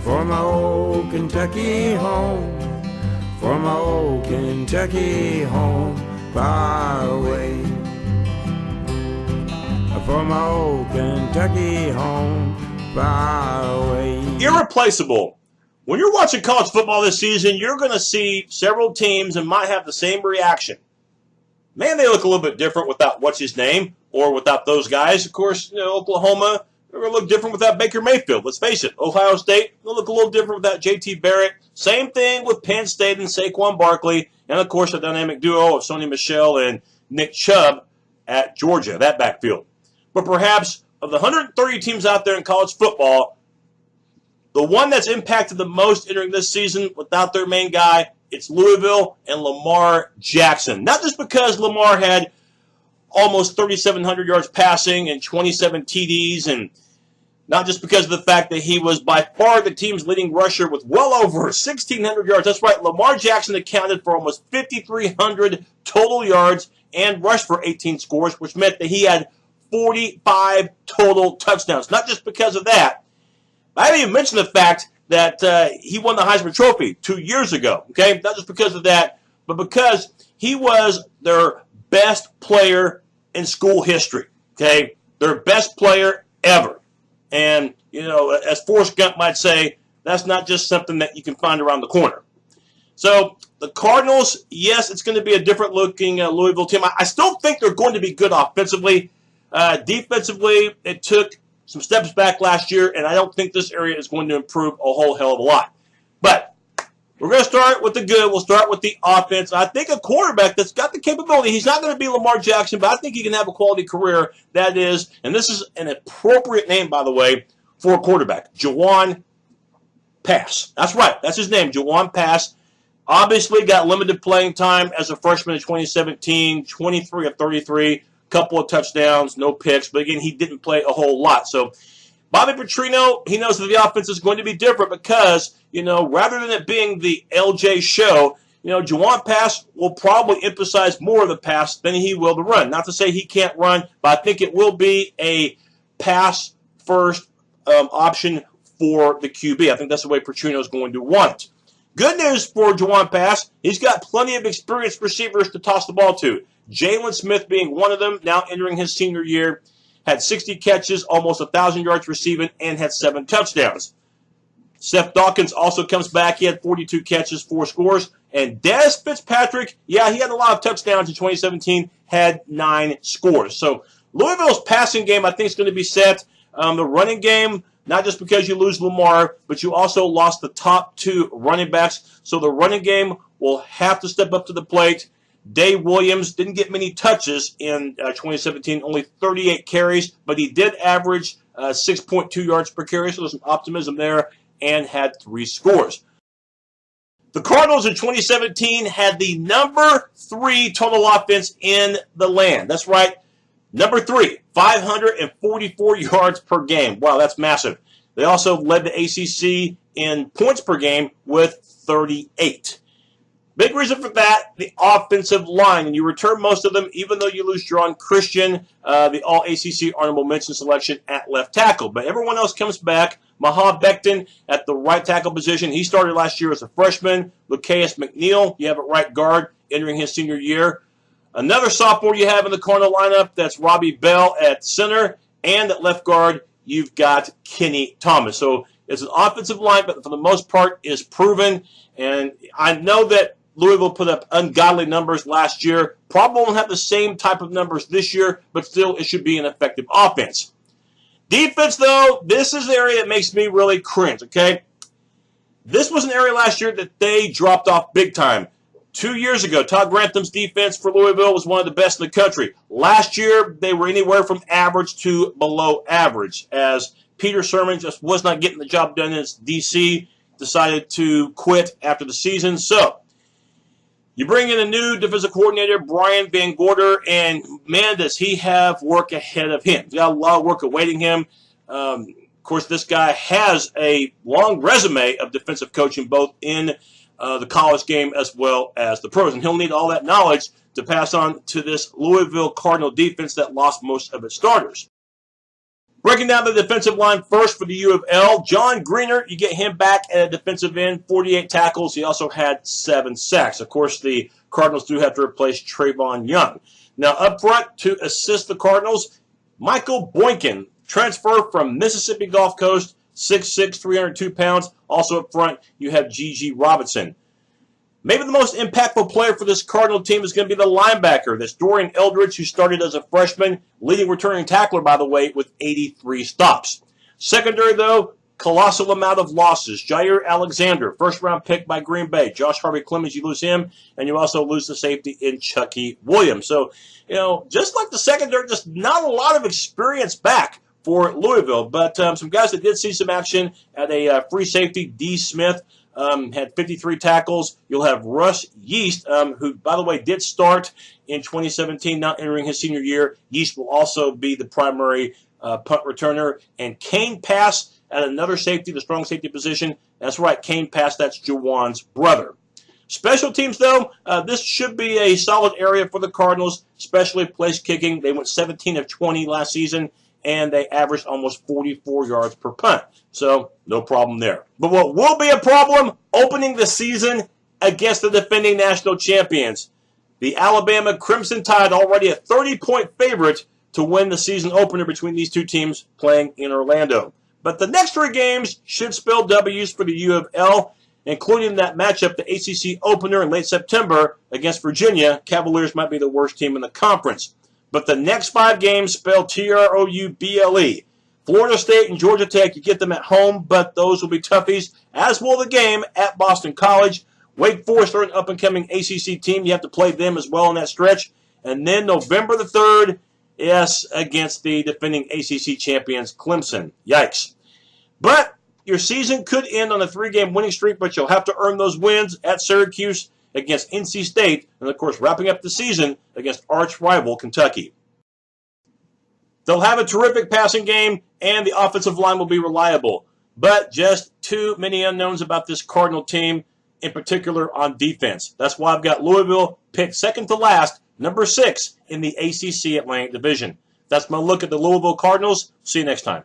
for my old Kentucky home, for my old Kentucky home, far away. For my old Kentucky home, far away. Irreplaceable. When you're watching college football this season, you're going to see several teams and might have the same reaction. Man, they look a little bit different without what's-his-name or without those guys. Of course, Oklahoma, they're going to look different without Baker Mayfield. Let's face it. Ohio State, they'll look a little different without J.T. Barrett. Same thing with Penn State and Saquon Barkley. And, of course, the dynamic duo of Sony Michel and Nick Chubb at Georgia, that backfield. But perhaps of the 130 teams out there in college football, the one that's impacted the most entering this season without their main guy, it's Louisville and Lamar Jackson. Not just because Lamar had almost 3,700 yards passing and 27 TDs, and not just because of the fact that he was by far the team's leading rusher with well over 1,600 yards. That's right, Lamar Jackson accounted for almost 5,300 total yards and rushed for 18 scores, which meant that he had 45 total touchdowns. Not just because of that. I haven't even mentioned the fact that he won the Heisman Trophy 2 years ago. Okay, not just because of that, but because he was their best player in school history. Okay, their best player ever. And, as Forrest Gump might say, that's not just something that you can find around the corner. So, the Cardinals, yes, it's going to be a different-looking Louisville team. I still think they're going to be good offensively. Defensively, it took some steps back last year, and I don't think this area is going to improve a whole hell of a lot. But we're going to start with the good. We'll start with the offense. I think a quarterback that's got the capability, he's not going to be Lamar Jackson, but I think he can have a quality career. That is, and this is an appropriate name, by the way, for a quarterback, Jayhawks Pass. That's right. That's his name, Jayhawks Pass. Obviously got limited playing time as a freshman in 2017, 23 of 33. Couple of touchdowns, no picks, but again, he didn't play a whole lot. So Bobby Petrino, he knows that the offense is going to be different because, rather than it being the LJ show, Jayhawks Pass will probably emphasize more of the pass than he will the run. Not to say he can't run, but I think it will be a pass-first option for the QB. I think that's the way Petrino is going to want it. Good news for Jayhawks Pass, he's got plenty of experienced receivers to toss the ball to. Jalen Smith being one of them, now entering his senior year, had 60 catches, almost 1,000 yards receiving, and had 7 touchdowns. Seth Dawkins also comes back. He had 42 catches, 4 scores. And Dez Fitzpatrick, he had a lot of touchdowns in 2017, had 9 scores. So Louisville's passing game, I think, is going to be set. The running game, not just because you lose Lamar, but you also lost the top 2 running backs. So the running game will have to step up to the plate. Dave Williams didn't get many touches in 2017, only 38 carries, but he did average 6.2 yards per carry, so there's some optimism there, and had 3 scores. The Cardinals in 2017 had the number 3 total offense in the land. That's right, number 3, 544 yards per game. Wow, that's massive. They also led the ACC in points per game with 38. Big reason for that, the offensive line. And you return most of them, even though you lose Jerron Christian, the All-ACC honorable mention selection at left tackle. But everyone else comes back. Maha Becton at the right tackle position. He started last year as a freshman. Lucius McNeil, you have at right guard, entering his senior year. Another sophomore you have in the Cardinal lineup, that's Robbie Bell at center. And at left guard, you've got Kenny Thomas. So it's an offensive line, but for the most part is proven. And I know that Louisville put up ungodly numbers last year. Probably won't have the same type of numbers this year, but still it should be an effective offense. Defense, though, this is the area that makes me really cringe, okay? This was an area last year that they dropped off big time. 2 years ago, Todd Grantham's defense for Louisville was one of the best in the country. Last year, they were anywhere from average to below average, as Peter Sermon just was not getting the job done in D.C., decided to quit after the season. So, you bring in a new defensive coordinator, Brian Van Gorder, and man, does he have work ahead of him. He's got a lot of work awaiting him. Of course, this guy has a long resume of defensive coaching, both in the college game as well as the pros. And he'll need all that knowledge to pass on to this Louisville Cardinal defense that lost most of its starters. Breaking down the defensive line first for the U of L, John Greener, you get him back at a defensive end, 48 tackles. He also had 7 sacks. Of course, the Cardinals do have to replace Trayvon Young. Now, up front to assist the Cardinals, Michael Boykin, transfer from Mississippi Gulf Coast, 6'6", 302 pounds. Also up front, you have Gigi Robinson. Maybe the most impactful player for this Cardinal team is going to be the linebacker. That's Dorian Eldridge, who started as a freshman, leading returning tackler, by the way, with 83 stops. Secondary, though, colossal amount of losses. Jair Alexander, first-round pick by Green Bay. Josh Harvey-Clemens, you lose him, and you also lose the safety in Chucky Williams. So, just like the secondary, just not a lot of experience back for Louisville. But some guys that did see some action at a free safety, D. Smith, had 53 tackles. You'll have Russ Yeast, who, by the way, did start in 2017, not entering his senior year. Yeast will also be the primary punt returner. And Kane Pass at another safety, the strong safety position. That's right, Kane Pass, that's Jawan's brother. Special teams, though, this should be a solid area for the Cardinals, especially place kicking. They went 17 of 20 last season, and they averaged almost 44 yards per punt. So, no problem there. But what will be a problem opening the season against the defending national champions? The Alabama Crimson Tide, already a 30-point favorite to win the season opener between these two teams playing in Orlando. But the next 3 games should spell W's for the U of L, including that matchup, the ACC opener in late September against Virginia. Cavaliers might be the worst team in the conference. But the next 5 games spell Trouble. Florida State and Georgia Tech, you get them at home, but those will be toughies, as will the game at Boston College. Wake Forest are an up-and-coming ACC team. You have to play them as well in that stretch. And then November the 3rd, yes, against the defending ACC champions, Clemson. Yikes. But your season could end on a 3-game winning streak, but you'll have to earn those wins at Syracuse, against NC State, and of course wrapping up the season against arch-rival Kentucky. They'll have a terrific passing game, and the offensive line will be reliable. But just too many unknowns about this Cardinal team, in particular on defense. That's why I've got Louisville picked second to last, number 6 in the ACC Atlantic Division. That's my look at the Louisville Cardinals. See you next time.